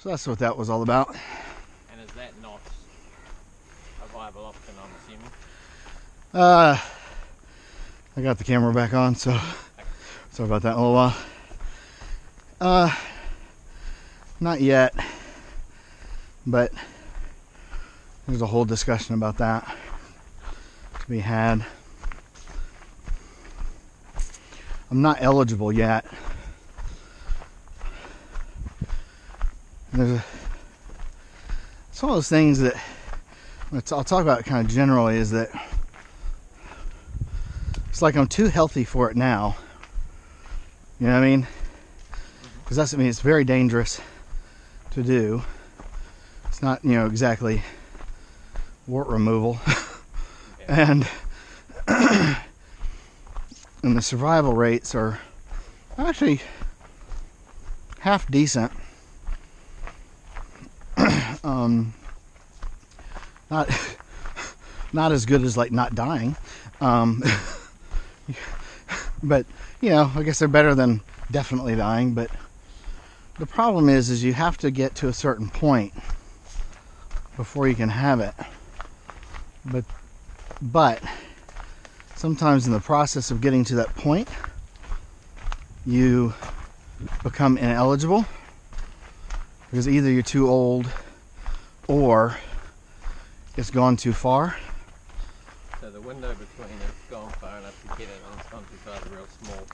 So that's what that was all about. And is that not a viable option, I'm assuming? I got the camera back on, so sorry about that in a little while. Not yet, but there's a whole discussion about that to be had. I'm not eligible yet. It's one of those things that I'll talk about kind of generally, is that it's like I'm too healthy for it now. You know what I mean? Because that's, I mean, it's very dangerous to do. It's not, you know, exactly wart removal. And and the survival rates are actually half decent. Not as good as like not dying, but you know, I guess they're better than definitely dying. But the problem is you have to get to a certain point before you can have it. But sometimes in the process of getting to that point, you become ineligible because either you're too old or it's gone too far. So the window between it's gone far enough to get it, and it's gone too far, it's real small.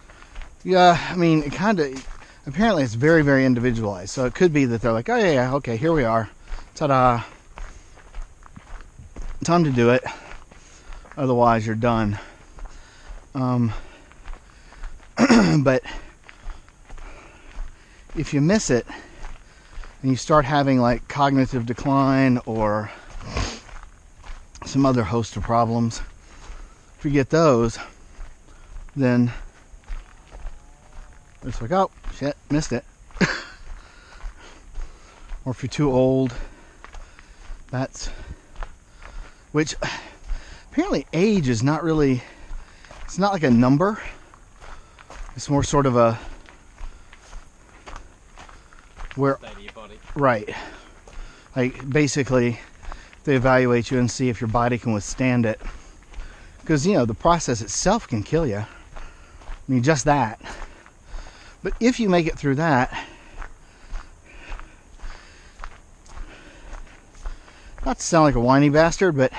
Yeah, I mean, it kind of, apparently it's very, very individualized. So it could be that they're like, oh yeah, okay, here we are. Ta-da. Time to do it. Otherwise, you're done. But if you miss it and you start having like cognitive decline or some other host of problems, if you get those, then it's like, oh shit, missed it. Or if you're too old, which apparently age is not really, it's not like a number. It's more sort of a where, State of your body. right, like basically they evaluate you and see if your body can withstand it, because you know the process itself can kill you. I mean, just that. But if you make it through that, not to sound like a whiny bastard, but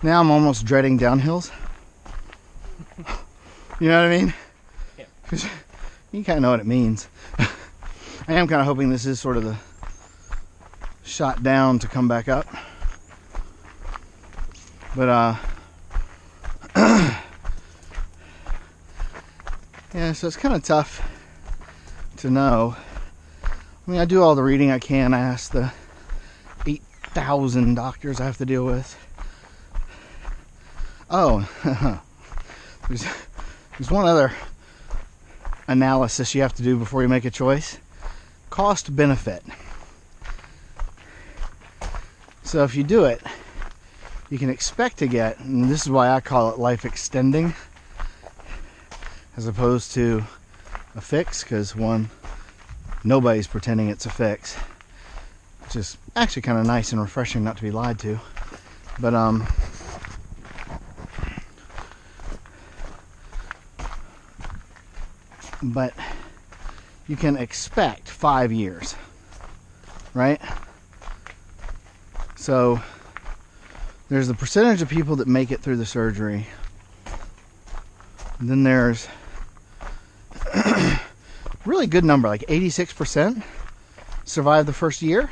now I'm almost dreading downhills. You know what I mean? Yeah. 'Cause you kind of know what it means. I am kind of hoping this is sort of the shot down to come back up. But yeah, so it's kind of tough to know. I mean, I do all the reading I can. I ask the 8,000 doctors I have to deal with. Oh, there's one other analysis you have to do before you make a choice. Cost benefit. So if you do it, you can expect to get, and this is why I call it life extending as opposed to a fix, because one, nobody's pretending it's a fix, which is actually kind of nice and refreshing not to be lied to. But you can expect 5 years, right? So there's the percentage of people that make it through the surgery. And then there's really good number, like 86% survive the first year.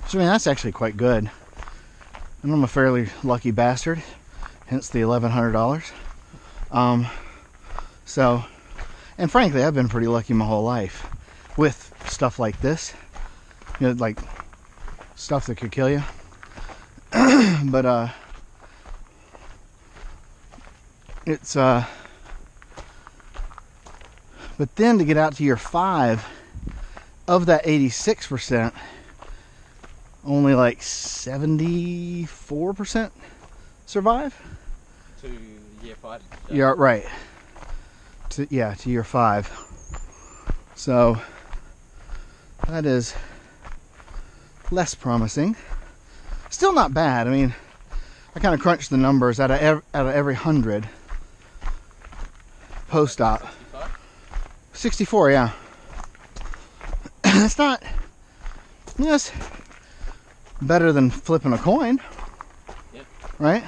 So I mean, that's actually quite good. And I'm a fairly lucky bastard, hence the $1,100. So, and frankly, I've been pretty lucky my whole life with stuff like this, you know, like stuff that could kill you. But it's but then to get out to year 5, of that 86%, only like 74% survive. To year 5. Yeah, right. To year 5. So That is less promising. Still not bad. I mean, I kind of crunched the numbers out of every 100 post-op. 64, yeah. It's not, yes, better than flipping a coin. Yep. Right?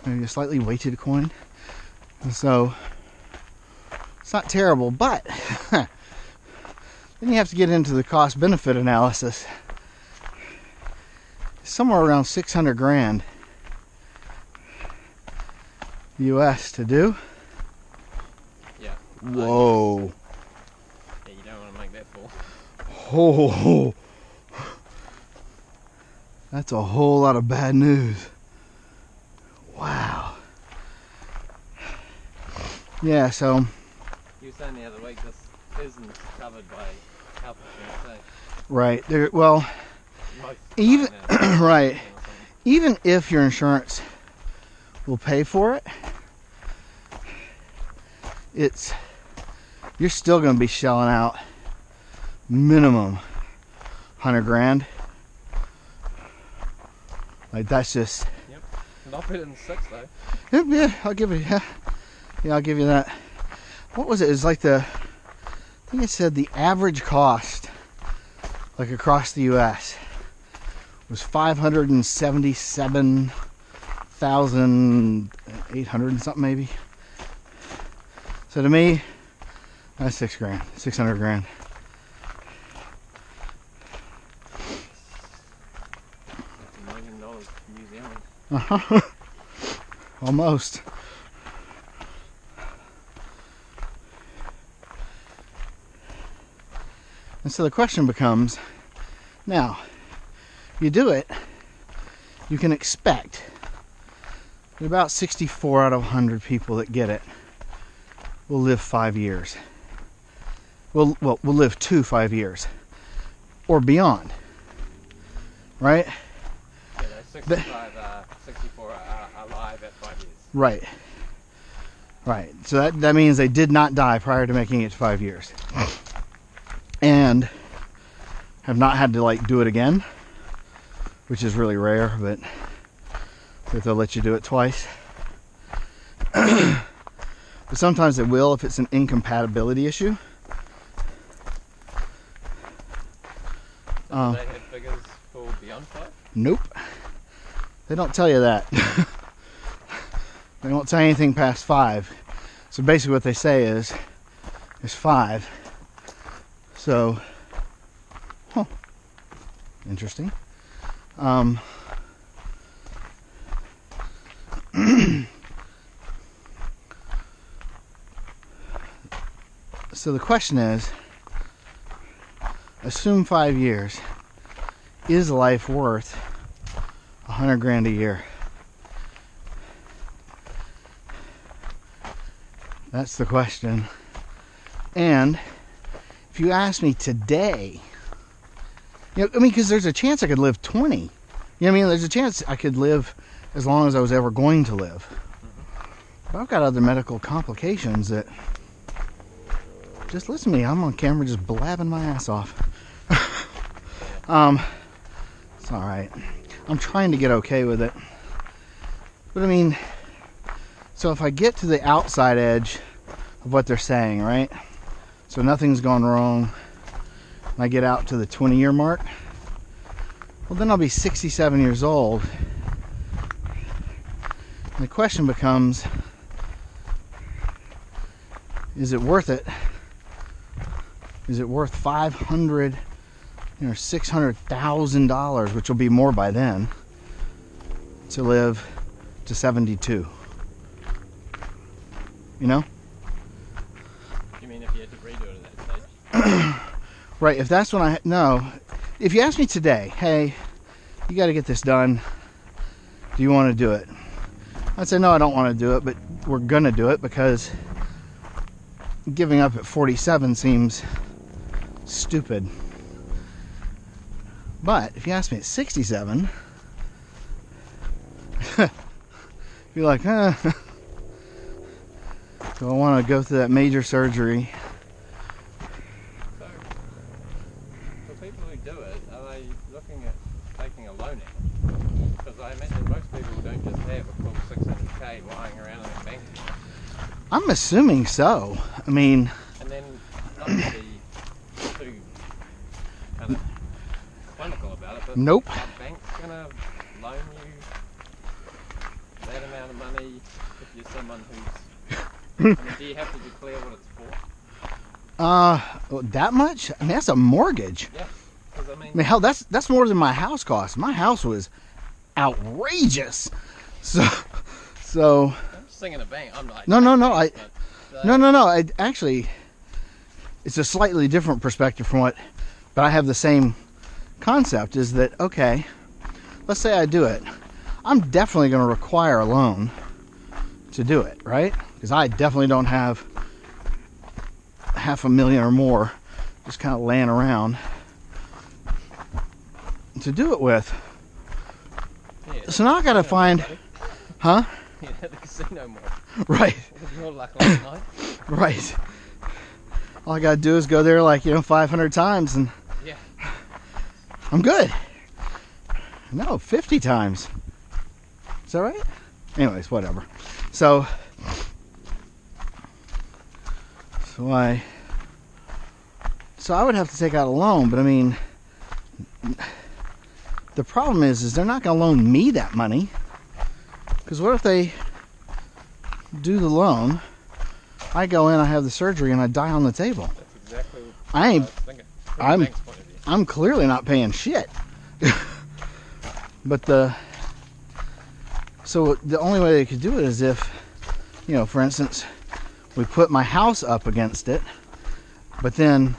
Maybe a slightly weighted coin. And so, it's not terrible, but then you have to get into the cost-benefit analysis. Somewhere around 600 grand US to do. Yeah. Whoa. Yeah, you don't want to make that full. Oh, that's a whole lot of bad news. Wow. Yeah, so. You were saying the other week this isn't covered by health insurance, eh? Right. There, well, Most even finance right. or something. Even if your insurance will pay for it, you're still going to be shelling out minimum 100 grand. Like, that's just. Yep. Not better than 6 though. Yeah, I'll give it. Yeah, I'll give you that. What was it? It's like I think it said the average cost, like across the U.S., was $577,800 and something maybe. So to me, that's 6 grand, 600 grand. That's $1 million New Zealand. Uh-huh. Almost. And so the question becomes, now, you do it, you can expect that about 64 out of 100 people that get it will live 5 years. Will live to 5 years or beyond, right? Yeah, those 64 are alive at 5 years. Right. Right. So that means they did not die prior to making it to 5 years. And have not had to like do it again, which is really rare, but they'll let you do it twice. But sometimes they will if it's an incompatibility issue. So do they have figures for beyond 5? Nope. They don't tell you that. They won't tell you anything past 5. So basically what they say is 5. So, interesting. So the question is, assume 5 years. Is life worth 100 grand a year? That's the question. And if you ask me today, because there's a chance I could live 20. You know what I mean? There's a chance I could live as long as I was ever going to live. But I've got other medical complications that, just listen to me, I'm on camera just blabbing my ass off. It's alright. I'm trying to get okay with it. But I mean, so if I get to the outside edge of what they're saying, right? So nothing's gone wrong, and I get out to the 20-year mark, well then I'll be 67 years old. And the question becomes, is it worth it? Is it worth $500,000, $600,000, which will be more by then, to live to 72? You know? You mean if you had to redo it at that stage? Right, if that's when if you ask me today, hey, you got to get this done, do you want to do it? I'd say no, I don't want to do it, but we're gonna do it because giving up at 47 seems stupid. But if you ask me at 67, you're like, do I want to go through that major surgery? do it, are they looking at taking a loan out? Because I imagine most people don't just have a full 600k lying around in their bank account. I'm assuming so. I mean, And then not to be too kind of clinical about it, but Nope. are banks going to loan you that amount of money if you're someone who's... I mean, do you have to declare what it's for? that much? I mean, that's a mortgage. Yeah, because I I mean, hell, that's more than my house cost. My house was outrageous. So I'm just thinking of bank. I'm not. no. I actually, it's a slightly different perspective from what, but I have the same concept. Is that okay? Let's say I do it. I'm definitely going to require a loan to do it, right? Because I definitely don't have $500,000 or more just kind of laying around to do it with. Yeah, So now I got to find, huh? Yeah, the casino more. Right, With your luck last night. right. All I got to do is go there 500 times and Yeah. I'm good. No, 50 times. Is that right? Anyways, whatever. So I would have to take out a loan, but I mean, the problem is they're not going to loan me that money. Because what if they do the loan, I go in, I have the surgery, and I die on the table? That's exactly what I ain't. was thinking. From the bank's point of view. I'm clearly not paying shit. But so the only way they could do it is if, for instance, we put my house up against it, but then